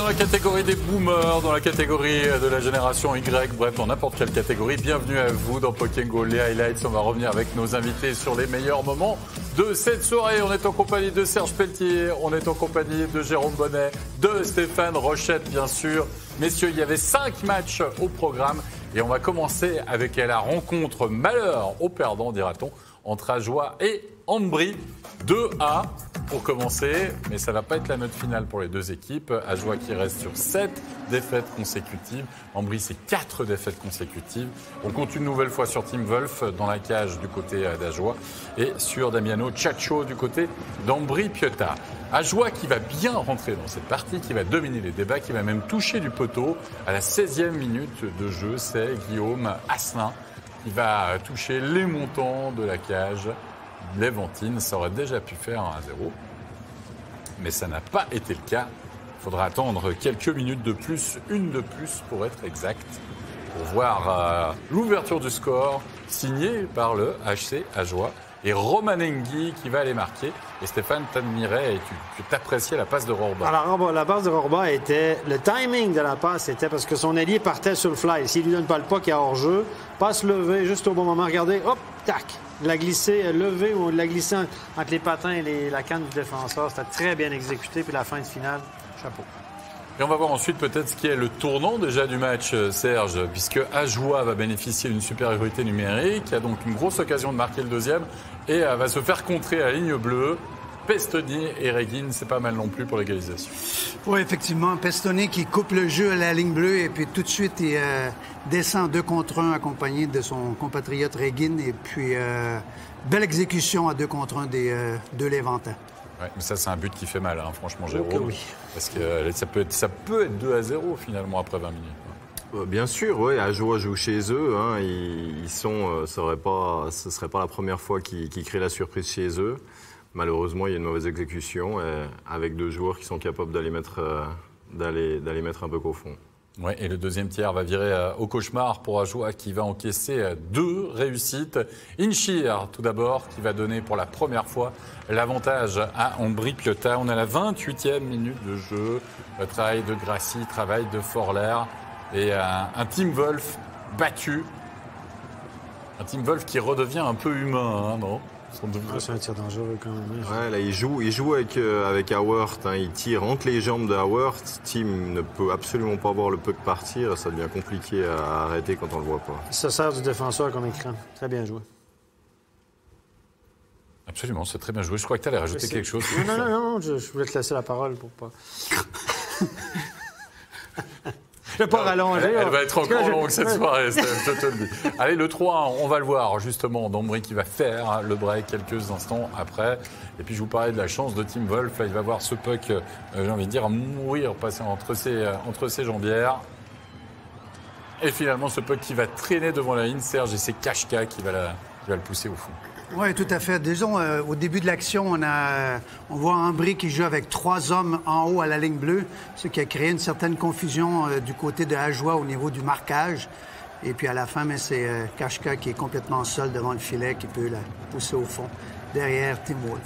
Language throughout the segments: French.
dans la catégorie des boomers, dans la catégorie de la génération Y, bref, dans n'importe quelle catégorie. Bienvenue à vous dans Pokémon, les highlights. On va revenir avec nos invités sur les meilleurs moments de cette soirée. On est en compagnie de Serge Pelletier, on est en compagnie de Jérôme Bonnet, de Stéphane Rochette, bien sûr. Messieurs, il y avait 5 matchs au programme et on va commencer avec la rencontre malheur au perdant, dira-t-on, entre Ajoie et Ambry. 2-A pour commencer, mais ça ne va pas être la note finale pour les deux équipes. Ajoie qui reste sur 7 défaites consécutives. Ambry, c'est 4 défaites consécutives. On compte une nouvelle fois sur Team Wolf dans la cage du côté d'Ajoie et sur Damiano Ciaccio du côté d'Ambry Piotta. Ajoie qui va bien rentrer dans cette partie, qui va dominer les débats, qui va même toucher du poteau. À la 16e minute de jeu, c'est Guillaume Asselin qui va toucher les montants de la cage. Léventine, ça aurait déjà pu faire 1-0, mais ça n'a pas été le cas. Il faudra attendre quelques minutes de plus, une de plus pour être exact, pour voir l'ouverture du score signée par le HC Ajoie. Et Romanenghi qui va aller marquer. Et Stéphane, t'admirais et tu t'appréciais la passe de Rorba. Alors, la passe de Rorba était... Le timing de la passe, c'était parce que son allié partait sur le fly. S'il lui donne pas le pas, qu'il y a hors-jeu, passe levée juste au bon moment. Regardez, hop, tac. Il l'a glissé levé ou il l'a glissé entre les patins et la canne du défenseur. C'était très bien exécuté. Puis la fin de finale, chapeau. Et on va voir ensuite peut-être ce qui est le tournant déjà du match, Serge, puisque Ajoie va bénéficier d'une supériorité numérique, a donc une grosse occasion de marquer le deuxième et va se faire contrer à la ligne bleue. Pestoni et Reguin, c'est pas mal non plus pour l'égalisation. Oui, effectivement. Pestoni qui coupe le jeu à la ligne bleue et puis tout de suite il descend 2 contre 1 accompagné de son compatriote Reguin et puis belle exécution à 2 contre 1 de Léventin. Ouais, mais ça, c'est un but qui fait mal, hein, franchement, Jérôme. Okay, oui. Parce que ça peut être 2-0 finalement après 20 minutes. Bien sûr, oui. Ajoie joue chez eux. Hein, ils sont, ce serait pas la première fois qu'ils créent la surprise chez eux. Malheureusement, il y a une mauvaise exécution avec 2 joueurs qui sont capables d'aller mettre un peu qu'au fond. Ouais, et le deuxième tiers va virer au cauchemar pour Ajoie qui va encaisser 2 réussites. Inchir, tout d'abord, qui va donner pour la première fois l'avantage à Ambry Piotta. On a la 28e minute de jeu. Le travail de Grassi, travail de Forler et un Team Wolf battu. Un Team Wolf qui redevient un peu humain, hein, non ? C'est un tir dangereux quand même. Ouais, là, il joue avec Howard. Hein, il tire entre les jambes de Howard. Team ne peut absolument pas voir le puck partir. Ça devient compliqué à arrêter quand on le voit pas. Ça sert du défenseur comme écran. Très bien joué. Absolument, c'est très bien joué. Je crois que tu allais rajouter quelque chose. Non, je voulais te laisser la parole pour pas... Je vais pas rallonger. Elle va être encore longue cette soirée, je te le dis. Allez, le 3, on va le voir justement. D'Ambry qui va faire le break quelques instants après. Et puis je vous parlais de la chance de Team Wolf. Il va voir ce puck, j'ai envie de dire, mourir, passer entre ses jambières. Et finalement, ce puck qui va traîner devant la ligne, Serge, et c'est Kachka qui va le pousser au fond. Oui, tout à fait. Disons, au début de l'action, on voit Ambry qui joue avec 3 hommes en haut à la ligne bleue, ce qui a créé une certaine confusion du côté de Ajoie au niveau du marquage. Et puis à la fin, c'est Kachka qui est complètement seul devant le filet, qui peut la pousser au fond, derrière Team Wolf.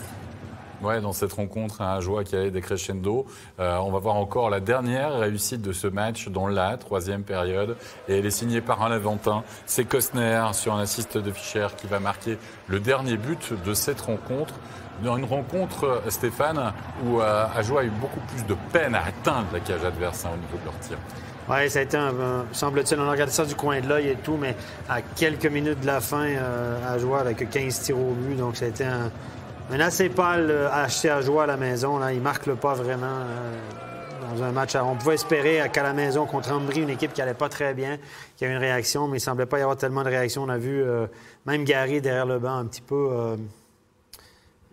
Ouais, dans cette rencontre, un Ajoie qui allait décrescendo. On va voir encore la dernière réussite de ce match dans la 3e période. Et elle est signée par un Léventin. C'est Costner sur un assist de Fischer qui va marquer le dernier but de cette rencontre. Dans une rencontre, Stéphane, où Ajoie a eu beaucoup plus de peine à atteindre la cage adverse au niveau de leur tir. Oui, ça a été, semble-t-il, on a regardé ça du coin de l'œil et tout, mais à quelques minutes de la fin, Ajoie avec 15 tirs au but. Donc ça a été un assez pâle HC Ajoie à la maison. Là. Il ne marque le pas vraiment dans un match. On pouvait espérer qu'à la maison contre Ambry, une équipe qui n'allait pas très bien, qui a eu une réaction, mais il ne semblait pas y avoir tellement de réaction. On a vu même Gary derrière le banc un petit peu...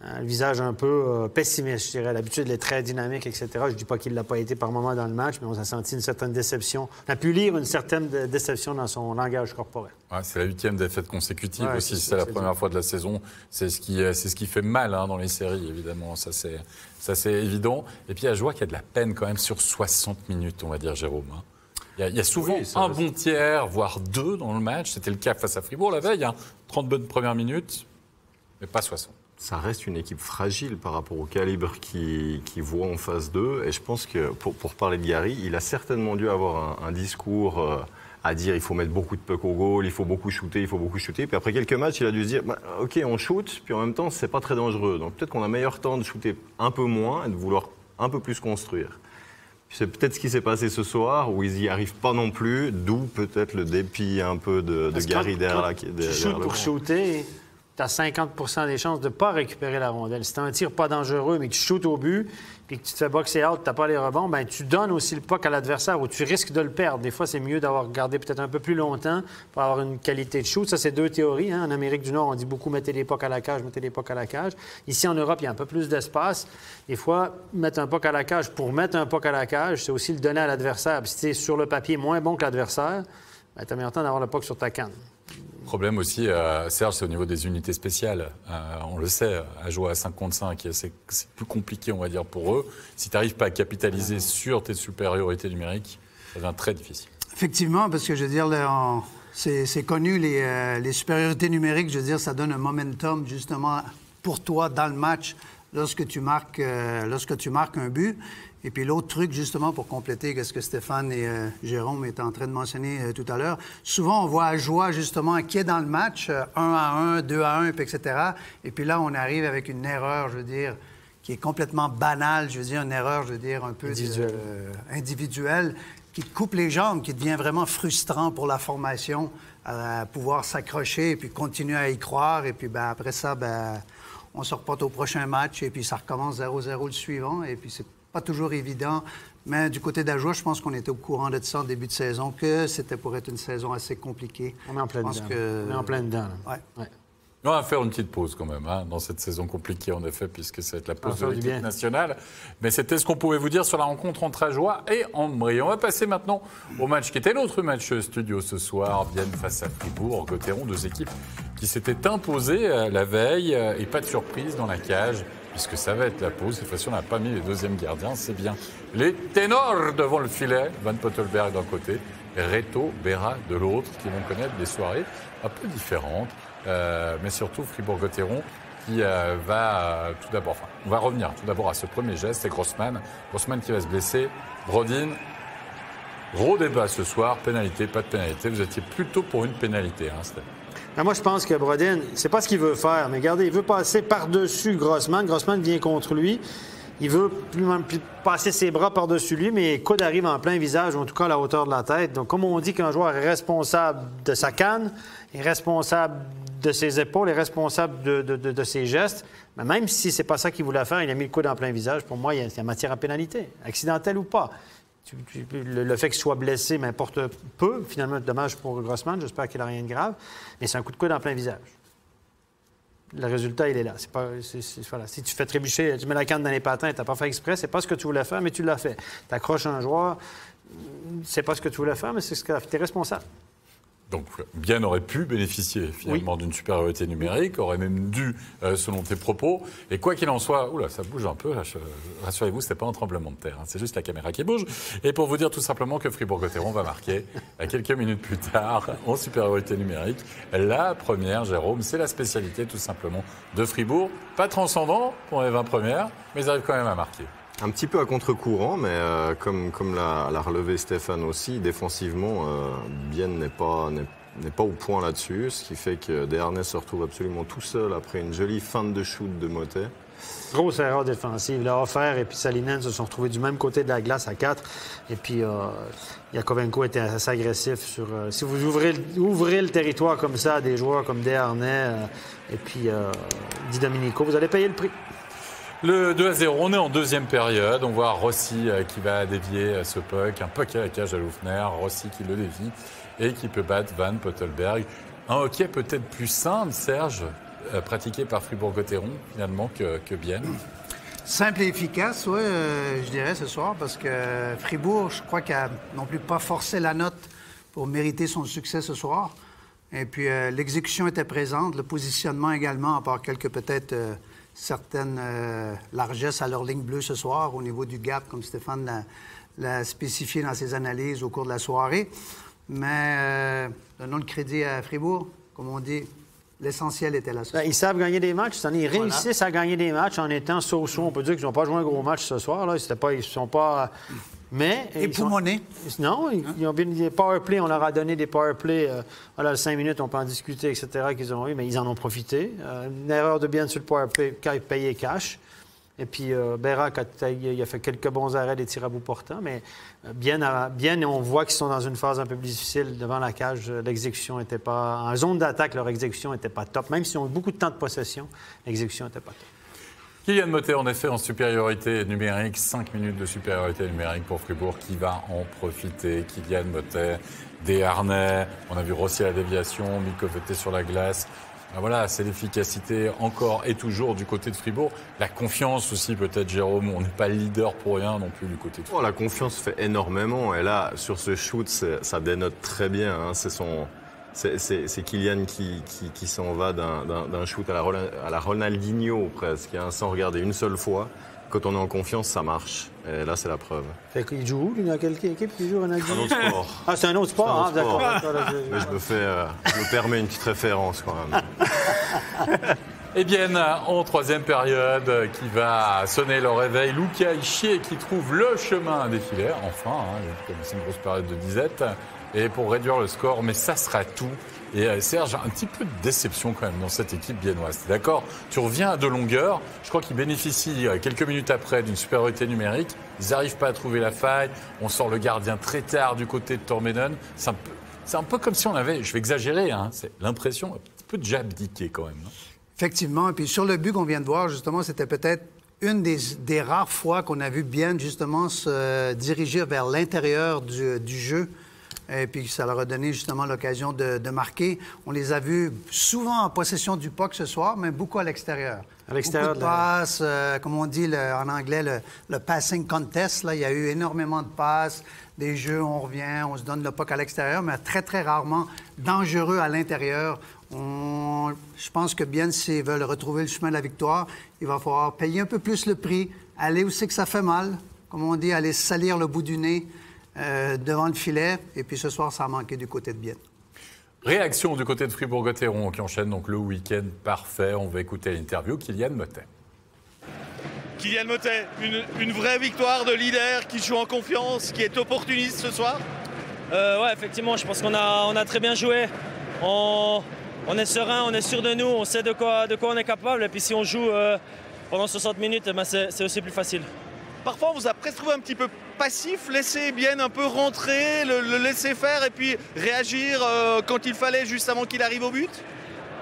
le visage un peu pessimiste, je dirais. L'habitude, il est très dynamique, etc. Je ne dis pas qu'il ne l'a pas été par moment dans le match, mais on a senti une certaine déception. On a pu lire une certaine déception dans son langage corporel. Ouais, c'est la 8e défaite consécutive aussi. C'est la première fois de la saison. C'est ce qui fait mal dans les séries, évidemment. Ça, c'est évident. Et puis, Ajoie qui a de la peine quand même sur 60 minutes, on va dire, Jérôme. Il y a souvent un bon tiers, voire 2 dans le match. C'était le cas face à Fribourg la veille. 30 bonnes premières minutes, mais pas 60. ça reste une équipe fragile par rapport au calibre qu'ils voient en face d'eux. Et je pense que, pour parler de Gary, il a certainement dû avoir un discours à dire il faut mettre beaucoup de puck au goal, il faut beaucoup shooter. Puis après quelques matchs, il a dû se dire OK, on shoot, puis en même temps, c'est pas très dangereux. Donc peut-être qu'on a meilleur temps de shooter un peu moins et de vouloir un peu plus construire. Puis c'est peut-être ce qui s'est passé ce soir, où ils n'y arrivent pas non plus, d'où peut-être le dépit un peu de Gary derrière tu shootes pour shooter, tu as 50 des chances de ne pas récupérer la rondelle. Si tu as un tir pas dangereux, mais que tu shootes au but, puis que tu te fais boxer out, tu n'as pas les rebonds, bien, tu donnes aussi le puck à l'adversaire ou tu risques de le perdre. Des fois, c'est mieux d'avoir gardé peut-être un peu plus longtemps pour avoir une qualité de shoot. Ça, c'est deux théories. Hein. En Amérique du Nord, on dit beaucoup mettez les pucks à la cage, mettez les pucks à la cage. Ici, en Europe, il y a un peu plus d'espace. Des fois, mettre un puck à la cage pour mettre un puck à la cage, c'est aussi le donner à l'adversaire. Puis si tu es sur le papier moins bon que l'adversaire, tu as meilleur temps d'avoir le puck sur ta canne. Le problème aussi, Serge, c'est au niveau des unités spéciales. On le sait, à jouer à 5 contre 5, c'est plus compliqué, on va dire, pour eux. Si tu n'arrives pas à capitaliser sur tes supériorités numériques, ça devient très difficile. Effectivement, parce que je veux dire, c'est connu, les supériorités numériques, je veux dire, ça donne un momentum, justement, pour toi dans le match lorsque tu marques un but. Et puis l'autre truc, justement, pour compléter ce que Stéphane et Jérôme étaient en train de mentionner tout à l'heure, souvent on voit Ajoie, justement, qui est dans le match, 1-1, 2-1, etc. Et puis là, on arrive avec une erreur, je veux dire, qui est complètement banale, je veux dire, une erreur, je veux dire, un peu individuelle, qui te coupe les jambes, qui devient vraiment frustrant pour la formation, à pouvoir s'accrocher et puis continuer à y croire. Et puis après ça, on se reporte au prochain match et puis ça recommence 0-0 le suivant. Et puis c'est pas toujours évident, mais du côté d'Ajoie, je pense qu'on était au courant de ça en début de saison, que c'était pour être une saison assez compliquée. On est en plein dedans. On est en plein dedans. Ouais. On va faire une petite pause quand même, dans cette saison compliquée en effet, puisque ça va être la pause de l'équipe nationale. Mais c'était ce qu'on pouvait vous dire sur la rencontre entre Ajoie et Ambry. On va passer maintenant au match qui était l'autre match studio ce soir, Vienne face à Fribourg, Gauthieron, deux équipes qui s'étaient imposées la veille et pas de surprise dans la cage. Puisque ça va être la pause, cette fois-ci on n'a pas mis les deuxièmes gardiens, c'est bien les ténors devant le filet, Van Pottelberg d'un côté, et Reto Berra de l'autre, qui vont connaître des soirées un peu différentes, mais surtout Fribourg-Gauthieron qui va tout d'abord, enfin, on va revenir tout d'abord à ce premier geste, c'est Grossman qui va se blesser, Brodin, gros débat ce soir, pénalité, pas de pénalité, vous étiez plutôt pour une pénalité, Stéphane. Moi, je pense que Brodin, c'est pas ce qu'il veut faire. Mais regardez, il veut passer par-dessus Grossman. Grossman vient contre lui. Il veut plus passer ses bras par-dessus lui, mais les coudes arrivent en plein visage, ou en tout cas à la hauteur de la tête. Donc, comme on dit qu'un joueur est responsable de sa canne, est responsable de ses épaules, est responsable de ses gestes, mais même si c'est pas ça qu'il voulait faire, il a mis le coude en plein visage. Pour moi, il y a matière à pénalité, accidentelle ou pas. Le fait qu'il soit blessé m'importe peu. Finalement, dommage pour Grossman. J'espère qu'il n'a rien de grave. Mais c'est un coup de coude en plein visage. Le résultat, il est là. Voilà. Si tu fais trébucher, tu mets la canne dans les patins, tu n'as pas fait exprès, c'est pas ce que tu voulais faire, mais tu l'as fait. Tu accroches un joueur, c'est pas ce que tu voulais faire, mais c'est ce que tu es responsable. Donc, Bien aurait pu bénéficier finalement d'une supériorité numérique, aurait même dû, selon tes propos. Et quoi qu'il en soit, oula, ça bouge un peu. Là, rassurez-vous, ce n'est pas un tremblement de terre, c'est juste la caméra qui bouge. Et pour vous dire tout simplement que Fribourg-Gauthieron va marquer quelques minutes plus tard en supériorité numérique. La première, Jérôme, c'est la spécialité tout simplement de Fribourg. Pas transcendant pour les 20 premières, mais ils arrivent quand même à marquer. Un petit peu à contre-courant, mais comme l'a relevé Stéphane aussi, défensivement, Bien n'est pas au point là-dessus, ce qui fait que Desharnais se retrouve absolument tout seul après une jolie feinte de shoot de Motet. Grosse erreur défensive. Il a offert et puis Salinen se sont retrouvés du même côté de la glace à 4. Et puis Yakovenko était assez agressif sur... si vous ouvrez le territoire comme ça à des joueurs comme Desharnais et puis Di Domenico, vous allez payer le prix. Le 2-0, on est en deuxième période. On voit Rossi qui va dévier ce puck. Un puck à la cage à Loufner. Rossi qui le dévie et qui peut battre Van Pottelberg. Un hockey peut-être plus simple, Serge, pratiqué par Fribourg-Gauthieron, finalement, que Bien. Simple et efficace, oui, je dirais, ce soir, parce que Fribourg, je crois qu'il n'a non plus pas forcé la note pour mériter son succès ce soir. Et puis, l'exécution était présente, le positionnement également, à part quelques peut-être... certaines largesses à leur ligne bleue ce soir au niveau du gap, comme Stéphane l'a spécifié dans ses analyses au cours de la soirée. Mais donnons le crédit à Fribourg. Comme on dit, l'essentiel était là. Ils savent gagner des matchs. Ils réussissent à gagner des matchs en étant so-so. On peut dire qu'ils n'ont pas joué un gros match ce soir. Là. Ils ne sont pas... Mais... Époumonés. Non, ils ont bien des power play. On leur a donné des power play. Voilà, 5 minutes, on peut en discuter, etc., qu'ils ont eu, mais ils en ont profité. Une erreur de Bien sur le power play, payé cash. Et puis, Berra, il a fait quelques bons arrêts des tirs à bout portant, mais bien, on voit qu'ils sont dans une phase un peu plus difficile devant la cage. L'exécution n'était pas... En zone d'attaque, leur exécution n'était pas top. Même s'ils ont eu beaucoup de temps de possession, l'exécution n'était pas top. Kylian Mottet, en effet, en supériorité numérique. 5 minutes de supériorité numérique pour Fribourg. Qui va en profiter? Kylian Mottet, des harnais. On a vu Rossi à la déviation, Milkov était sur la glace. Ben voilà, c'est l'efficacité encore et toujours du côté de Fribourg. La confiance aussi, peut-être, Jérôme. On n'est pas leader pour rien non plus du côté de Fribourg. La confiance fait énormément. Et là, sur ce shoot, ça dénote très bien. Hein. C'est Kylian qui s'en va d'un shoot à la Ronaldinho, presque, hein, sans regarder une seule fois. Quand on est en confiance, ça marche. Et là, c'est la preuve. Fait qu'il joue où? Il y a quelle équipe qui joue Ronaldinho? Un autre sport. Ah, c'est un autre sport, d'accord. Mais je me permets une petite référence quand même. Eh bien, en troisième période, qui va sonner le réveil, Luca Ischier qui trouve le chemin des filets, enfin, c'est une grosse période de disette, et pour réduire le score, mais ça sera tout. Et Serge, un petit peu de déception quand même dans cette équipe biennoise. D'accord, tu reviens à de longueur, je crois qu'ils bénéficient quelques minutes après d'une supériorité numérique, ils n'arrivent pas à trouver la faille, on sort le gardien très tard du côté de Tormeden, c'est un peu comme si on avait, je vais exagérer, hein, c'est l'impression un petit peu déjà abdiqué quand même. Effectivement. Et puis sur le but qu'on vient de voir, justement, c'était peut-être une des rares fois qu'on a vu bien, justement, se diriger vers l'intérieur du jeu. Et puis ça leur a donné, justement, l'occasion de marquer. On les a vus souvent en possession du puck ce soir, mais beaucoup à l'extérieur. À l'extérieur beaucoup de passes, comme on dit en anglais, le passing contest. Là, il y a eu énormément de passes, des jeux, on revient, on se donne le puck à l'extérieur, mais très, très rarement dangereux à l'intérieur. Je pense que bien, s'ils veulent retrouver le chemin de la victoire, il va falloir payer un peu plus le prix, aller où c'est que ça fait mal, comme on dit, aller salir le bout du nez devant le filet. Et puis ce soir, ça a manqué du côté de Bienne. Réaction du côté de Fribourg-Gotteron qui enchaîne donc le week-end parfait. On va écouter l'interview Kylian Mottet. Kylian Mottet, une vraie victoire de leader qui joue en confiance, qui est opportuniste ce soir. Ouais, effectivement, je pense qu'on a très bien joué. On est serein, on est sûr de nous, on sait de quoi on est capable. Et puis si on joue pendant 60 minutes, ben c'est aussi plus facile. Parfois, on vous a presque trouvé un petit peu passif, laisser bien un peu rentrer, le laisser faire et puis réagir quand il fallait, juste avant qu'il arrive au but.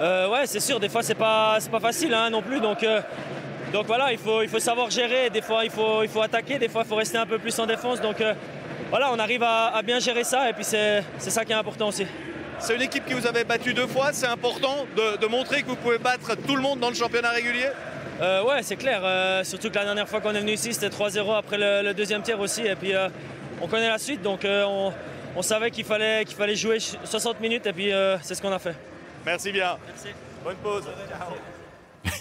Ouais, c'est sûr, des fois c'est pas facile hein, non plus. Donc voilà, il faut savoir gérer. Des fois il faut attaquer, des fois il faut rester un peu plus en défense. Donc voilà, on arrive à bien gérer ça et puis c'est ça qui est important aussi. C'est une équipe qui vous avait battu 2 fois, c'est important de montrer que vous pouvez battre tout le monde dans le championnat régulier. Ouais, c'est clair. Surtout que la dernière fois qu'on est venu ici, c'était 3-0 après le deuxième tiers aussi. Et puis, on connaît la suite, donc on savait qu'il fallait jouer 60 minutes. Et puis, c'est ce qu'on a fait. Merci bien. Merci. Bonne pause.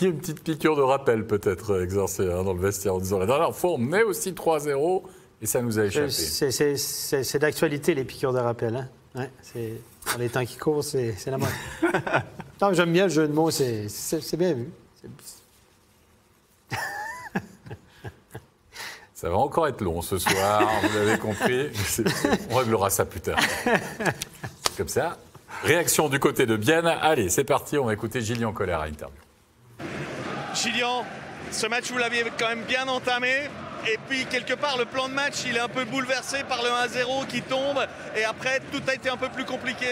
Il y a une petite piqûre de rappel peut-être exercée dans le vestiaire en disant la dernière fois, on menait aussi 3-0 et ça nous a échappé. C'est d'actualité, les piqûres de rappel. Hein? Ouais, dans les temps qui courent, c'est la mode. Non, j'aime bien le jeu de mots, c'est bien vu. Ça va encore être long ce soir, vous l'avez compris. On réglera ça plus tard. C'est comme ça. Réaction du côté de Bienne. Allez, c'est parti, on va écouter Gillian Colère à l'interview. Gillian, ce match, vous l'aviez quand même bien entamé. Et puis, quelque part, le plan de match, il est un peu bouleversé par le 1-0 qui tombe. Et après, tout a été un peu plus compliqué.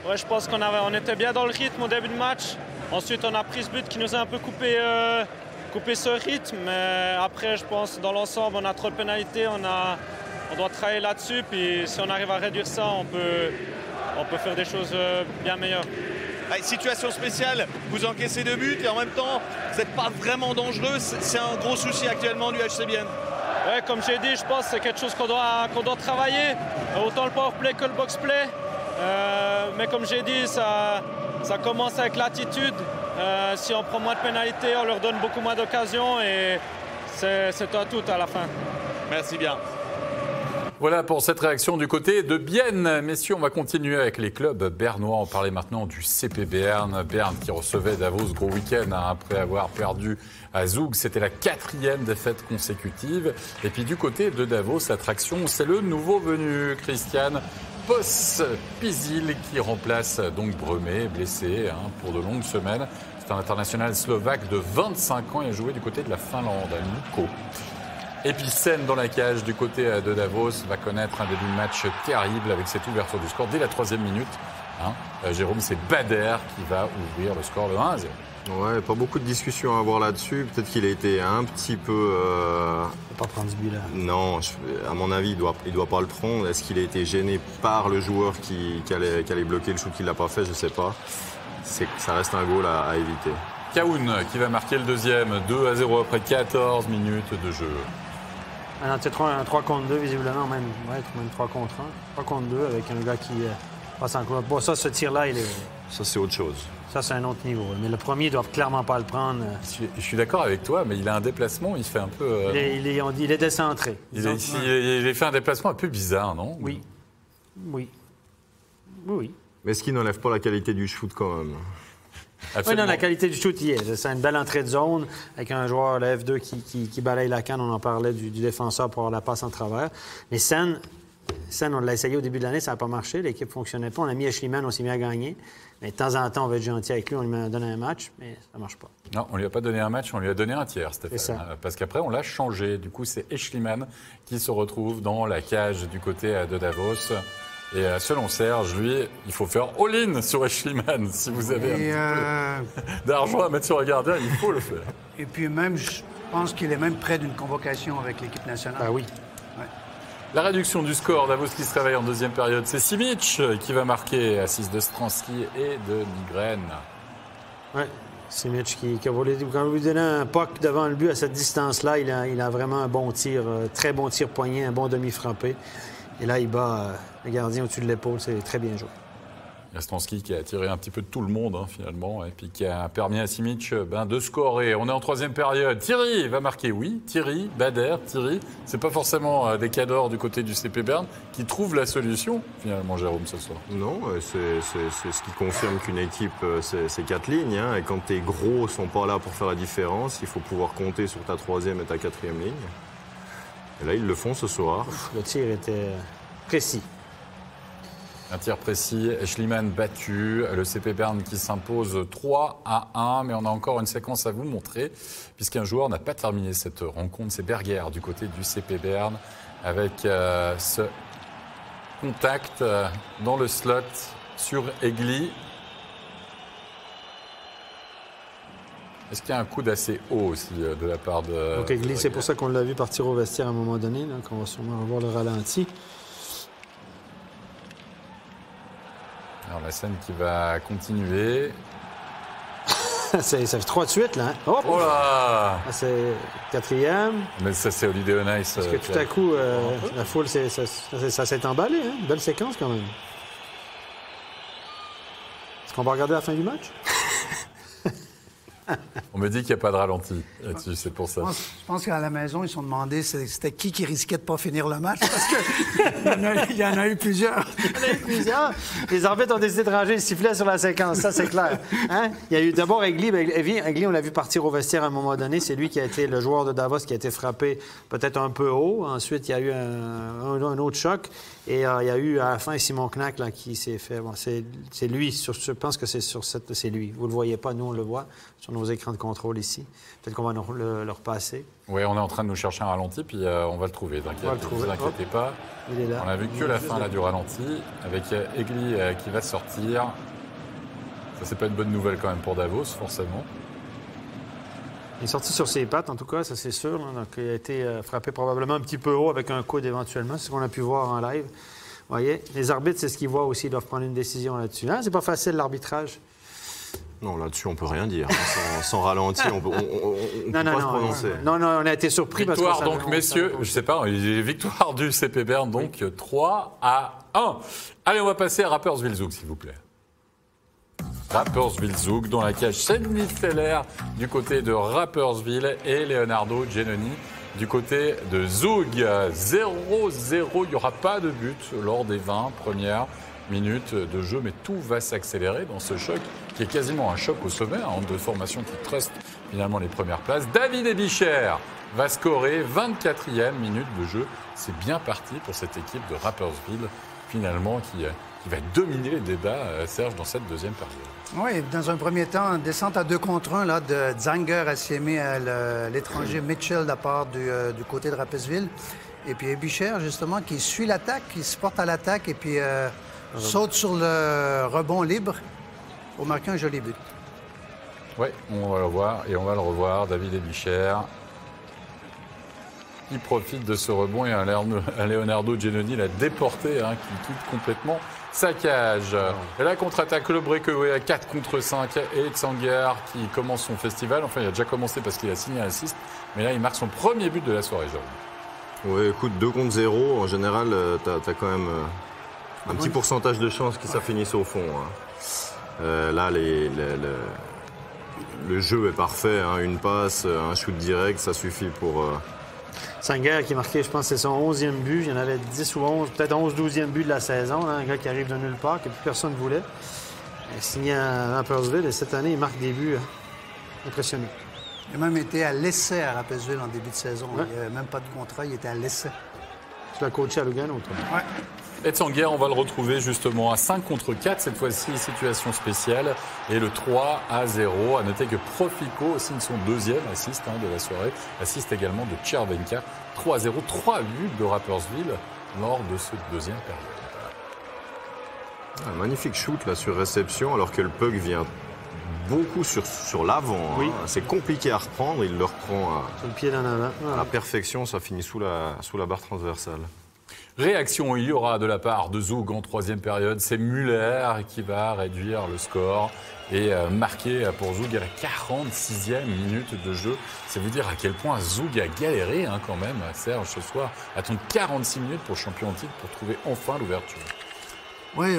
Ouais, je pense qu'on était bien dans le rythme au début de match. Ensuite, on a pris ce but qui nous a un peu coupé ce rythme. Mais après, je pense, dans l'ensemble, on a trop de pénalités. On doit travailler là-dessus. Puis si on arrive à réduire ça, on peut faire des choses bien meilleures. Situation spéciale, vous encaissez 2 buts et en même temps, vous n'êtes pas vraiment dangereux. C'est un gros souci actuellement du HC Bienne. Ouais, comme j'ai dit, je pense que c'est quelque chose qu'on doit travailler. Autant le power play que le box play. Mais comme j'ai dit, ça commence avec l'attitude. Si on prend moins de pénalités, on leur donne beaucoup moins d'occasions et c'est un tout à la fin. Merci bien. Voilà pour cette réaction du côté de Bienne. Messieurs, on va continuer avec les clubs bernois. On parlait maintenant du CP Berne. Berne qui recevait Davos gros week-end après avoir perdu à Zug. C'était la 4e défaite consécutive. Et puis du côté de Davos, l'attraction, c'est le nouveau venu, Christian Pospisil, qui remplace donc Bremé, blessé pour de longues semaines. C'est un international slovaque de 25 ans et a joué du côté de la Finlande, à Lukko. Et puis Sen dans la cage du côté de Davos va connaître un début de match terrible avec cette ouverture du score dès la 3e minute. Jérôme, c'est Bader qui va ouvrir le score de 1-0. Ouais, pas beaucoup de discussions à avoir là-dessus. Peut-être qu'il a été un petit peu... Faut pas prendre ce but-là. Non, à mon avis, il doit pas le prendre. Est-ce qu'il a été gêné par le joueur qui allait bloquer le shoot qu'il l'a pas fait? Je sais pas. Ça reste un goal à éviter. Kaoun qui va marquer le deuxième, 2-0 après 14 minutes de jeu. C'est 3 contre 2, visiblement, même 3 contre 1. 3 contre 2 avec un gars qui passe en cours. Bon, ça, ce tir-là, Ça, c'est autre chose. Ça, c'est un autre niveau. Mais le premier, ils doivent clairement pas le prendre. Je suis d'accord avec toi, mais il a un déplacement, il fait un peu... Il est décentré. Il a fait un déplacement un peu bizarre, non? Oui. Oui. Mais est-ce qu'il n'enlève pas la qualité du shoot quand même? Oui, non, la qualité du shoot y est. C'est une belle entrée de zone avec un joueur, le F2, qui balaye la canne. On en parlait du défenseur pour avoir la passe en travers. Mais Sen, on l'a essayé au début de l'année, ça n'a pas marché. L'équipe ne fonctionnait pas. On a mis Eschliman, on s'est mis à gagner. Mais de temps en temps, on va être gentil avec lui. On lui a donné un match, mais ça ne marche pas. Non, on ne lui a pas donné un match, on lui a donné un tiers, Stéphane. C'est ça. Parce qu'après, on l'a changé. Du coup, c'est Eschliman qui se retrouve dans la cage du côté de Davos. Et selon Serge, lui, il faut faire all-in sur Eschliman. Si vous avez un petit peu d'argent à mettre sur un gardien, il faut le faire. Et puis même, je pense qu'il est même près d'une convocation avec l'équipe nationale. Ah oui. Ouais. La réduction du score, Davos qui se réveille en deuxième période, c'est Simic qui va marquer, assist de Stransky et de Nygren. Oui, Simic qui a volé. Quand vous lui donnez un puck devant le but à cette distance-là, il a vraiment un bon tir, très bon tir poignet, un bon demi-frappé. Et là, il bat le gardien au-dessus de l'épaule. C'est très bien joué. Stransky qui a tiré un petit peu de tout le monde, finalement, et puis qui a permis à Simic de scorer. On est en troisième période. Thierry va marquer, oui. Thierry, Bader, Thierry. C'est pas forcément des cadors du côté du CP Berne qui trouvent la solution, finalement, Jérôme, ce soir. Non, c'est ce qui confirme qu'une équipe, c'est 4 lignes. Et quand tes gros sont pas là pour faire la différence, il faut pouvoir compter sur ta 3e et ta 4e ligne. Et là, ils le font ce soir. Le tir était précis. Un tir précis, Eschliman battu, le CP Berne qui s'impose 3-1, mais on a encore une séquence à vous montrer, puisqu'un joueur n'a pas terminé cette rencontre, c'est Berger du côté du CP Berne, avec ce contact dans le slot sur Egli. Est-ce qu'il y a un coup d'assez haut aussi de la part de... Donc Egli, c'est pour ça qu'on l'a vu partir au vestiaire à un moment donné, là, qu'on va sûrement revoir le ralenti. Alors la scène qui va continuer. Ça fait 3 de suite, là. Hein? Oh là! C'est 4e. Mais ça, c'est Holiday on Ice. Parce que tout à coup, la foule, ça s'est emballé. Hein? Belle séquence, quand même. Est-ce qu'on va regarder la fin du match? On me dit qu'il n'y a pas de ralenti là-dessus, c'est pour ça. Je pense qu'à la maison, ils se sont demandé c'était qui risquait de ne pas finir le match, parce qu'il y en a eu plusieurs. Les arbitres ont décidé de ranger le sifflet sur la séquence, ça c'est clair. Hein? Il y a eu d'abord Egli. Egli, on l'a vu partir au vestiaire à un moment donné. C'est lui qui a été le joueur de Davos qui a été frappé peut-être un peu haut. Ensuite, il y a eu un autre choc. Et il y a eu à la fin Simon Knack là, qui s'est fait... Bon, c'est lui, je pense que c'est lui. Vous ne le voyez pas, nous on le voit sur nos écrans de contrôle ici. Peut-être qu'on va le repasser. Oui, on est en train de nous chercher un ralenti, puis on va le trouver. Ne vous inquiétez pas. Il est là. On a vu que la fin là, du ralenti, avec Egli qui va sortir. Ça, c'est pas une bonne nouvelle quand même pour Davos, forcément. Il est sorti sur ses pattes, en tout cas, ça c'est sûr. Là. Donc, il a été frappé probablement un petit peu haut avec un coude éventuellement. C'est ce qu'on a pu voir en live. Vous voyez, les arbitres, c'est ce qu'ils voient aussi. Ils doivent prendre une décision là-dessus. Hein? C'est pas facile, l'arbitrage. Non, là-dessus, on peut rien dire. Sans ralenti, on peut pas se prononcer. Non, on a été surpris. Victoire, parce que donc, messieurs, je sais pas, victoire du CP Berne, donc 3-1. Allez, on va passer à Rapperswil Zug, s'il vous plaît. Rapperswil Zug, dans la cage Senny Feller du côté de Rapperswil et Leonardo Giannoni du côté de Zug. 0-0, il n'y aura pas de but lors des 20 premières minutes de jeu, mais tout va s'accélérer dans ce choc qui est quasiment un choc au sommet, entre deux formations qui trustent finalement les premières places. David Ebichère va scorer, 24e minute de jeu. C'est bien parti pour cette équipe de Rapperswil, finalement, qui va dominer les débats, Serge, dans cette deuxième période. Oui, dans un premier temps, descente à 2 contre 1 là, de Zanger à s'aimer à l'étranger Mitchell de la part du côté de Rapperswil. Et puis Ebichère, justement, qui suit l'attaque, qui se porte à l'attaque et puis saute sur le rebond libre pour marquer un joli but. Oui, on va le voir et on va le revoir. David Ebichère, qui profite de ce rebond et un Leonardo Giannoni l'a déporté, qui quitte complètement sa cage. Et là, contre-attaque, le breakaway à 4 contre 5 et Tsanger qui commence son festival. Enfin, il a déjà commencé parce qu'il a signé un assist, mais là, il marque son premier but de la soirée, Jérôme. Oui, écoute, 2 contre 0, en général, t'as quand même un petit pourcentage de chances que ça finisse au fond. Là, le jeu est parfait, une passe, un shoot direct, ça suffit pour... Sanger qui marquait, je pense, c'est son 11e but. Il y en avait 10 ou 11, peut-être 11-12e but de la saison. Un gars qui arrive de nulle part, que plus personne ne voulait. Il a signé à Rapperswil et cette année, il marque des buts impressionnants. Il a même été à l'essai à Rapperswil en début de saison. Ouais. Il n'y avait même pas de contrat, il était à l'essai. Tu l'as coaché à Lugano, toi? Oui. Et Tsanger, on va le retrouver justement à 5 contre 4, cette fois-ci, situation spéciale. Et le 3-0. À noter que Profico signe son 2e assist de la soirée. Assist également de Chervenka. 3-0, 3 buts de Rapperswil lors de cette deuxième période. Un magnifique shoot là sur réception, alors que le puck vient beaucoup sur l'avant. Oui. C'est compliqué à reprendre, il le reprend sur le pied d'en avant. À la perfection, ça finit sous la barre transversale. Réaction il y aura de la part de Zug en 3e période. C'est Müller qui va réduire le score et marquer pour Zug à la 46e minute de jeu. C'est vous dire à quel point Zug a galéré quand même, Serge, ce soir. Attendre 46 minutes pour le champion en titre pour trouver enfin l'ouverture. Oui,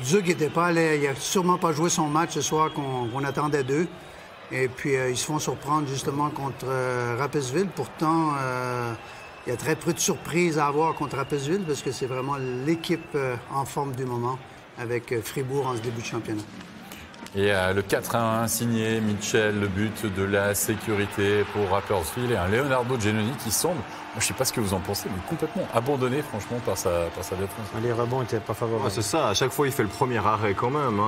Zug n'était pas allé, il n'a sûrement pas joué son match ce soir qu'on attendait d'eux. Et puis ils se font surprendre justement contre Rapperswil. Pourtant, il y a très peu de surprises à avoir contre Rapperswil parce que c'est vraiment l'équipe en forme du moment avec Fribourg en ce début de championnat. Et le 4-1 signé Mitchell, le but de la sécurité pour Rapperswil et un Leonardo Giannoni qui semble, je ne sais pas ce que vous en pensez, mais complètement abandonné franchement par sa défense. Les rebonds n'étaient pas favorables. C'est ça, à chaque fois il fait le premier arrêt quand même.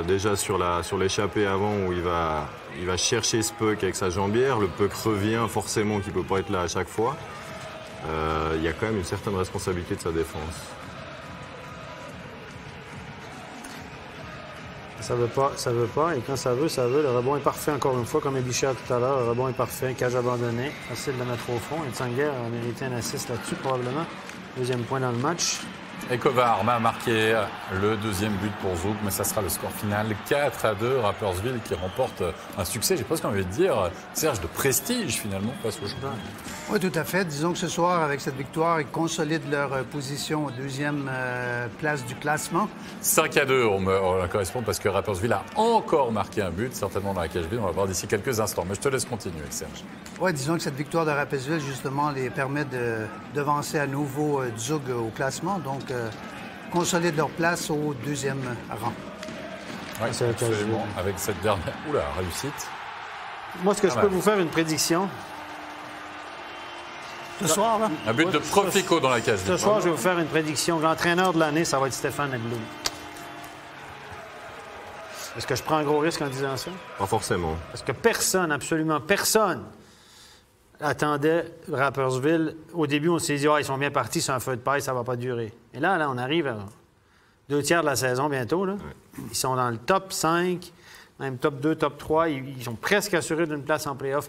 Déjà sur l'échappée avant où il va chercher ce puck avec sa jambière, le puck revient forcément qu'il ne peut pas être là à chaque fois. Il y a quand même une certaine responsabilité de sa défense. Ça veut pas. Et quand ça veut, ça veut. Le rebond est parfait encore une fois, comme Ebichère tout à l'heure. Le rebond est parfait, cage abandonnée. Facile de mettre au fond. Et Tsanger a mérité un assist là-dessus, probablement. 2e point dans le match. Et Kovar a marqué le 2e but pour Zug, mais ça sera le score final 4-2. Rapperswil qui remporte un succès, j'ai presque envie de dire, Serge, de prestige finalement face au champion. Oui, tout à fait. Disons que ce soir, avec cette victoire, ils consolident leur position aux 2e place du classement. 5-2, on correspond parce que Rapperswil a encore marqué un but, certainement dans la cage vide. On va voir d'ici quelques instants, mais je te laisse continuer, Serge. Oui, disons que cette victoire de Rapperswil, justement, les permet de devancer à nouveau Zug au classement. Donc, consolident leur place au 2e rang. Oui, absolument. Avec cette dernière réussite. Moi, est-ce que je peux vous faire une prédiction? Ce soir, là? Un but de Profico dans la cage. Ce soir, je vais vous faire une prédiction. L'entraîneur de l'année, ça va être Stéphane Edlund. Est-ce que je prends un gros risque en disant ça? Pas forcément. Parce que personne, absolument personne, attendait Rapperswil. Au début, on s'est dit, ils sont bien partis sur un feu de paille, ça ne va pas durer. Et là, on arrive à 2/3 de la saison bientôt. Là. Ouais. Ils sont dans le top 5, même top 2, top 3. Ils sont presque assurés d'une place en play-off.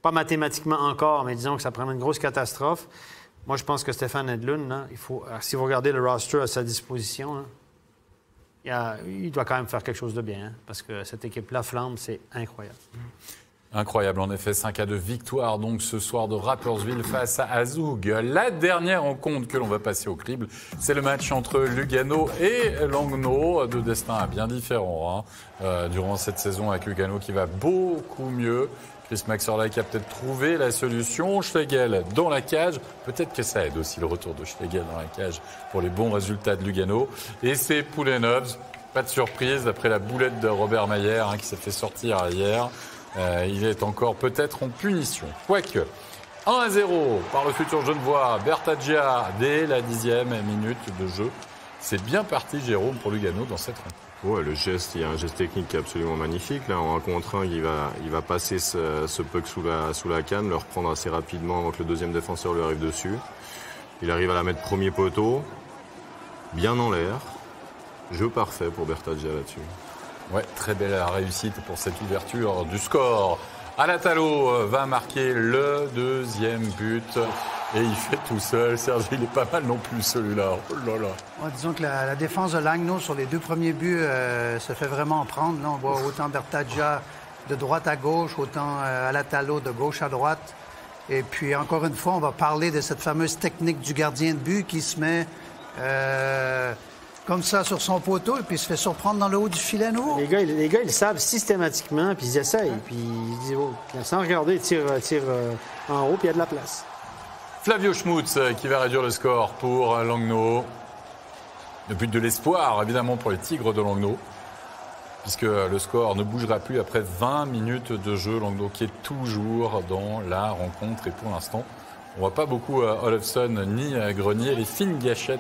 Pas mathématiquement encore, mais disons que ça prend une grosse catastrophe. Moi, je pense que Stéphane Edlund, là, si vous regardez le roster à sa disposition, là, il doit quand même faire quelque chose de bien, parce que cette équipe-là flambe, c'est incroyable. Incroyable, en effet, 5-2 victoire donc ce soir de Rapperswil face à Zug. La dernière rencontre que l'on va passer au crible, c'est le match entre Lugano et Langnau, deux destins bien différents durant cette saison avec Lugano qui va beaucoup mieux Chris Maxwell qui a peut-être trouvé la solution. Schlegel dans la cage. Peut-être que ça aide aussi le retour de Schlegel dans la cage pour les bons résultats de Lugano. Et c'est Poulenovs. Pas de surprise après la boulette de Robert Mayer qui s'est fait sortir hier. Il est encore peut-être en punition. Quoique, 1-0 par le futur Genevois. Bertaggia dès la 10e minute de jeu. C'est bien parti, Jérôme, pour Lugano dans cette rencontre. Ouais, le geste, il y a un geste technique qui est absolument magnifique. Là, en 1 contre 1, il va passer ce puck sous la canne, le reprendre assez rapidement avant que le deuxième défenseur lui arrive dessus. Il arrive à la mettre premier poteau, bien en l'air. Jeu parfait pour Bertaggia là-dessus. Ouais, très belle réussite pour cette ouverture du score. Alatalo va marquer le deuxième but. Et il fait tout seul. Serge, il est pas mal non plus celui-là. Oh là là. Ouais, disons que la défense de Langnau sur les 2 premiers buts se fait vraiment prendre. Là, on voit autant Bertaggia de droite à gauche, autant Alatalo de gauche à droite. Et puis, encore une fois, on va parler de cette fameuse technique du gardien de but qui se met comme ça sur son poteau et puis se fait surprendre dans le haut du filet nouveau. Les gars, ils le savent systématiquement, puis ils essayent. Puis ils disent, sans regarder, ils tirent en haut, puis il y a de la place. Flavio Schmutz qui va réduire le score pour Langnau. Le but de l'espoir, évidemment, pour les Tigres de Langnau. Puisque le score ne bougera plus après 20 minutes de jeu. Langnau qui est toujours dans la rencontre. Et pour l'instant, on ne voit pas beaucoup Olofsson ni Grenier. Les fines gâchettes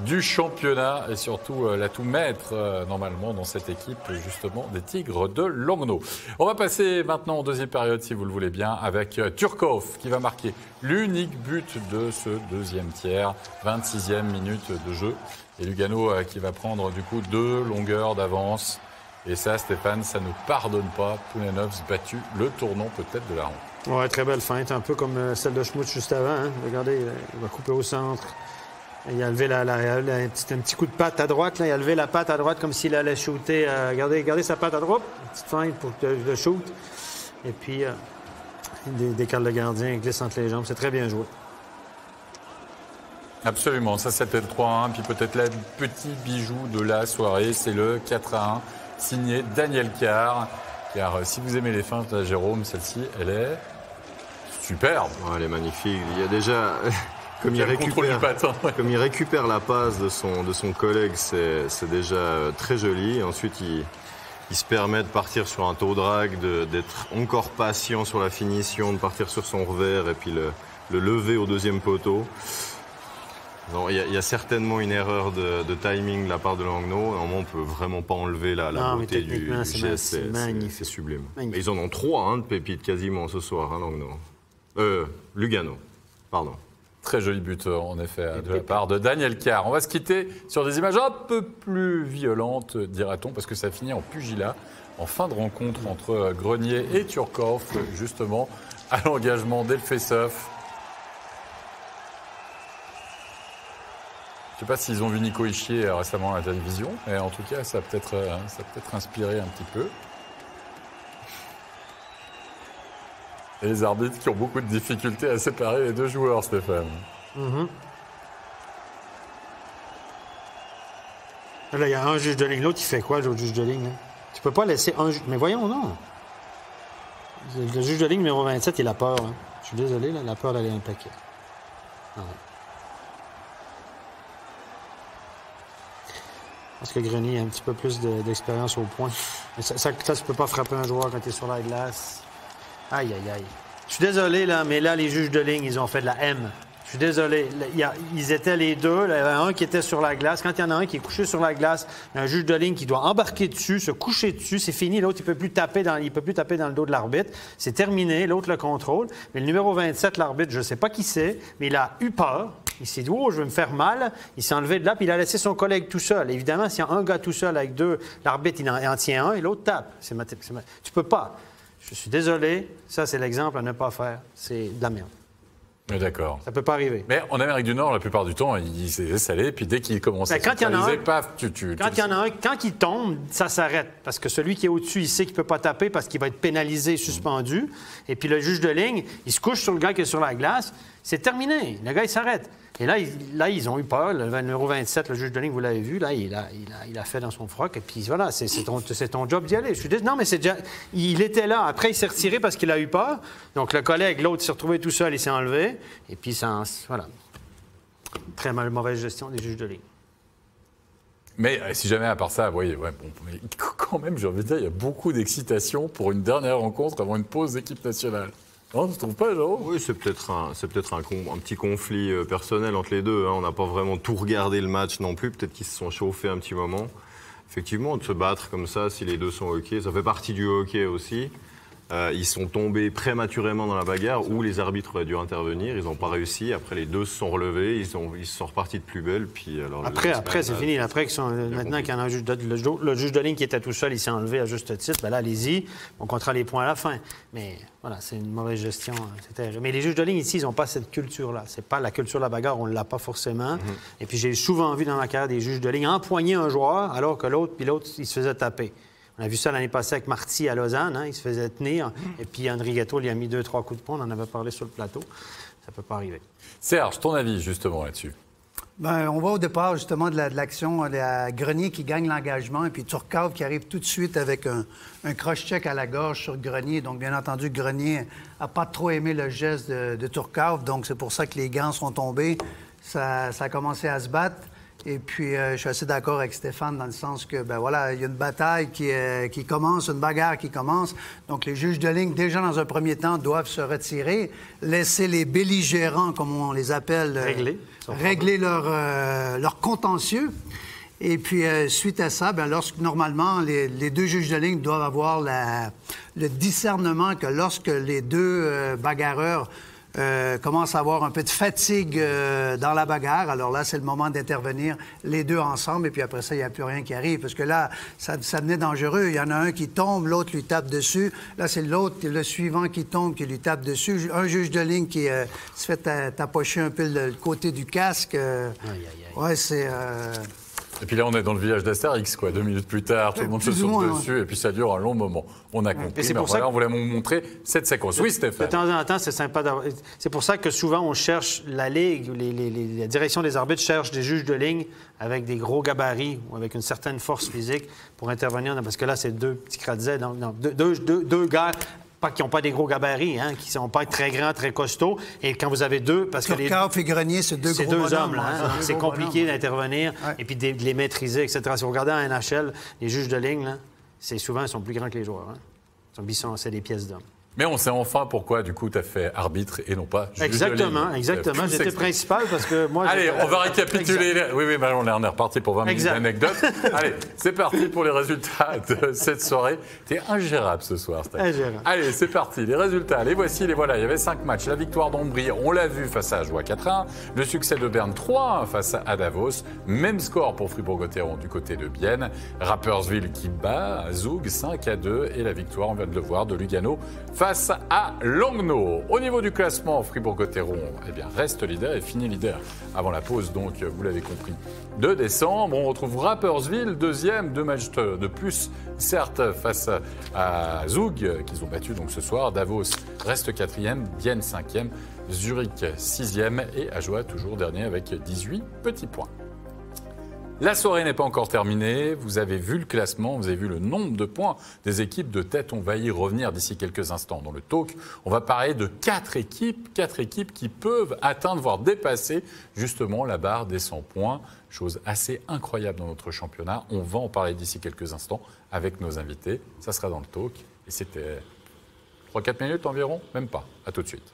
du championnat et surtout l'atout maître normalement dans cette équipe justement des Tigres de Langnau. On va passer maintenant en deuxième période si vous le voulez bien avec Turkov qui va marquer l'unique but de ce deuxième tiers, 26e minute de jeu et Lugano qui va prendre du coup 2 longueurs d'avance et ça Stéphane ça ne pardonne pas. Poulenovs battu le tournant peut-être de la ronde. Ouais, très belle feinte, un peu comme celle de Schmutz juste avant. Hein. Regardez, il va couper au centre. Il a levé un petit coup de patte à droite. Là. Il a levé la patte à droite comme s'il allait shooter. Regardez sa patte à droite. Petite feinte pour le shoot. Et puis, il décale le gardien, il glisse entre les jambes. C'est très bien joué. Absolument. Ça, c'était le 3-1. Puis peut-être le petit bijou de la soirée. C'est le 4-1 signé Daniel Carr. Car si vous aimez les feintes, là, Jérôme, celle-ci, elle est superbe. Ouais, elle est magnifique. Il y a déjà... Comme il récupère la passe de son collègue, c'est déjà très joli. Et ensuite, il se permet de partir sur un toe drag, d'être encore patient sur la finition, de partir sur son revers et puis le lever au deuxième poteau. Il y a certainement une erreur de timing de la part de Langnau. Normalement, on ne peut vraiment pas enlever la beauté du geste. C'est magnifique. C'est sublime. Magnifique. Ils en ont 3 de pépites quasiment ce soir, Langnau. Lugano, pardon. Très joli but, en effet, de la part de Daniel Carr. On va se quitter sur des images un peu plus violentes, dira-t-on, parce que ça finit en pugilat, en fin de rencontre entre Grenier et Turkov, justement, à l'engagement dès le face-off. Je ne sais pas s'ils ont vu Nico Hischier récemment à la télévision, mais en tout cas, ça a peut-être inspiré un petit peu. Et les arbitres qui ont beaucoup de difficultés à séparer les 2 joueurs, Stéphane. Mm-hmm. Là, il y a un juge de ligne. L'autre, il fait quoi, l'autre juge de ligne? Là? Tu peux pas laisser un juge... Mais voyons, non. Le juge de ligne numéro 27, il a peur. Hein. Je suis désolé, là, la peur d'aller un paquet. Ah. Parce que Grenier a un petit peu plus d'expérience au point. Mais ça, tu peux pas frapper un joueur quand tu es sur la glace. Aïe, aïe, aïe. Je suis désolé, là, mais là, les juges de ligne, ils ont fait de la M. Je suis désolé. Ils étaient les deux. Là, il y avait un qui était sur la glace. Quand il y en a un qui est couché sur la glace, il y a un juge de ligne qui doit embarquer dessus, se coucher dessus. C'est fini. L'autre, il ne peut plus taper dans le dos de l'arbitre. C'est terminé. L'autre le contrôle. Mais le numéro 27, l'arbitre, je ne sais pas qui c'est, mais il a eu peur. Il s'est dit, oh, je vais me faire mal. Il s'est enlevé de là, puis il a laissé son collègue tout seul. Évidemment, s'il y a un gars tout seul avec 2, l'arbitre, il en tient un et l'autre tape. Tu peux pas. Je suis désolé, ça c'est l'exemple à ne pas faire. C'est de la merde. D'accord. Ça peut pas arriver. Mais en Amérique du Nord, la plupart du temps, il s'est salé, puis dès qu'il commence à centraliser, paf, quand il tombe, ça s'arrête. Parce que celui qui est au-dessus, il sait qu'il ne peut pas taper parce qu'il va être pénalisé, suspendu. Et puis le juge de ligne, il se couche sur le gars qui est sur la glace. C'est terminé. Le gars, il s'arrête. Et là, ils ont eu peur. Le numéro 27, le juge de ligne, vous l'avez vu, là, il a fait dans son froc. Et puis voilà, c'est ton job d'y aller. Non, mais c'est déjà... Il était là. Après, il s'est retiré parce qu'il a eu peur. Donc, le collègue, l'autre, s'est retrouvé tout seul, il s'est enlevé. Et puis, voilà. Très mauvaise gestion des juges de ligne. Mais si jamais, à part ça, vous voyez, mais quand même, j'ai envie de dire, il y a beaucoup d'excitation pour une dernière rencontre avant une pause d'équipe nationale. Non, tu ne trouves pas, Jean? Oui, c'est peut-être un petit conflit personnel entre les deux. On n'a pas vraiment tout regardé le match non plus. Peut-être qu'ils se sont chauffés un petit moment. Effectivement, de se battre comme ça, si les deux sont OK, ça fait partie du hockey aussi. Ils sont tombés prématurément dans la bagarre où les arbitres auraient dû intervenir. Ils n'ont pas réussi. Après, les deux se sont relevés. Ils sont repartis de plus belle. Puis, alors, après c'est fini. Après, maintenant qu'il y en a un juge le juge de ligne qui était tout seul, il s'est enlevé à juste titre. Ben là, allez-y. On comptera les points à la fin. Mais voilà, c'est une mauvaise gestion. Mais les juges de ligne ici, ils n'ont pas cette culture-là. C'est pas la culture de la bagarre. On ne l'a pas forcément. Et puis, j'ai souvent vu dans ma carrière des juges de ligne empoigner un joueur alors que l'autre, il se faisait taper. On a vu ça l'année passée avec Marty à Lausanne. Il se faisait tenir. Et puis, André Gatto, il a mis 2-3 coups de poing. On en avait parlé sur le plateau. Ça ne peut pas arriver. Serge, ton avis, justement, là-dessus? Bien, on voit au départ, justement, de l'action, Grenier qui gagne l'engagement et puis Turcotte qui arrive tout de suite avec un cross-check à la gorge sur Grenier. Donc, bien entendu, Grenier n'a pas trop aimé le geste de Turcotte. Donc, c'est pour ça que les gants sont tombés. Ça a commencé à se battre. Et puis, je suis assez d'accord avec Stéphane dans le sens que, ben voilà, il y a une bataille qui commence, une bagarre qui commence. Donc, les juges de ligne, déjà dans un premier temps, doivent se retirer, laisser les belligérants, comme on les appelle, régler leur contentieux. Et puis, suite à ça, bien, normalement, les deux juges de ligne doivent avoir le discernement que lorsque les deux bagarreurs commence à avoir un peu de fatigue dans la bagarre. Alors là, c'est le moment d'intervenir les deux ensemble. Et puis après ça, il n'y a plus rien qui arrive. Parce que là, ça devenait dangereux. Il y en a un qui tombe, l'autre lui tape dessus. Là, c'est le suivant qui tombe, qui lui tape dessus. Un juge de ligne qui se fait tapocher un peu le côté du casque. Ouais, c'est... Et puis là, on est dans le village d'Astérix, quoi. 2 minutes plus tard, tout le monde se saute dessus, et puis ça dure un long moment. On a compris, mais voilà, on voulait montrer cette séquence. Oui, Stéphane. De temps en temps, c'est sympa d'avoir... C'est pour ça que souvent, on cherche, la Ligue, la direction des arbitres cherche des juges de ligne avec des gros gabarits ou avec une certaine force physique pour intervenir, parce que là, c'est deux petits cradets, deux gars... Pas qui n'ont pas des gros gabarits, qui ne sont pas très grands, très costauds. Et quand vous avez deux... parce que Turcotte et Grenier, c'est deux gros hommes. C'est compliqué d'intervenir et puis de les maîtriser, etc. Si vous regardez en NHL, les juges de ligne, souvent, ils sont plus grands que les joueurs. C'est des pièces d'hommes. Mais on sait enfin pourquoi, du coup, tu as fait arbitre et non pas juge exactement, de ligne. Exactement. J'étais principal parce que moi... Allez, on va récapituler. Oui, on est reparti pour 20 minutes d'anecdotes. Allez, c'est parti pour les résultats de cette soirée. T'es ingérable ce soir, Stéphane. Ingérable. Allez, c'est parti. Les résultats, les voici, les voilà. Il y avait 5 matchs. La victoire d'Ombrie, on l'a vu face à Ajoie 4-1. Le succès de Berne 3-1 face à Davos. Même score pour Fribourg-Gotteron du côté de Bienne. Rapperswil qui bat Zug 5-2. Et la victoire, on vient de le voir, de Lugano face à Langnau. Au niveau du classement, Fribourg-Gotteron reste leader et finit leader avant la pause, donc vous l'avez compris, de décembre. On retrouve Rapperswil, deuxième, 2 matchs de plus, certes, face à Zug, qu'ils ont battu donc ce soir. Davos reste quatrième, Bienne 5e, Zurich 6e et Ajoie toujours dernier avec 18 petits points. La soirée n'est pas encore terminée. Vous avez vu le classement, vous avez vu le nombre de points des équipes de tête. On va y revenir d'ici quelques instants. Dans le talk, on va parler de 4 équipes qui peuvent atteindre, voire dépasser justement la barre des 100 points. Chose assez incroyable dans notre championnat. On va en parler d'ici quelques instants avec nos invités. Ça sera dans le talk. Et c'était 3-4 minutes environ, même pas. À tout de suite.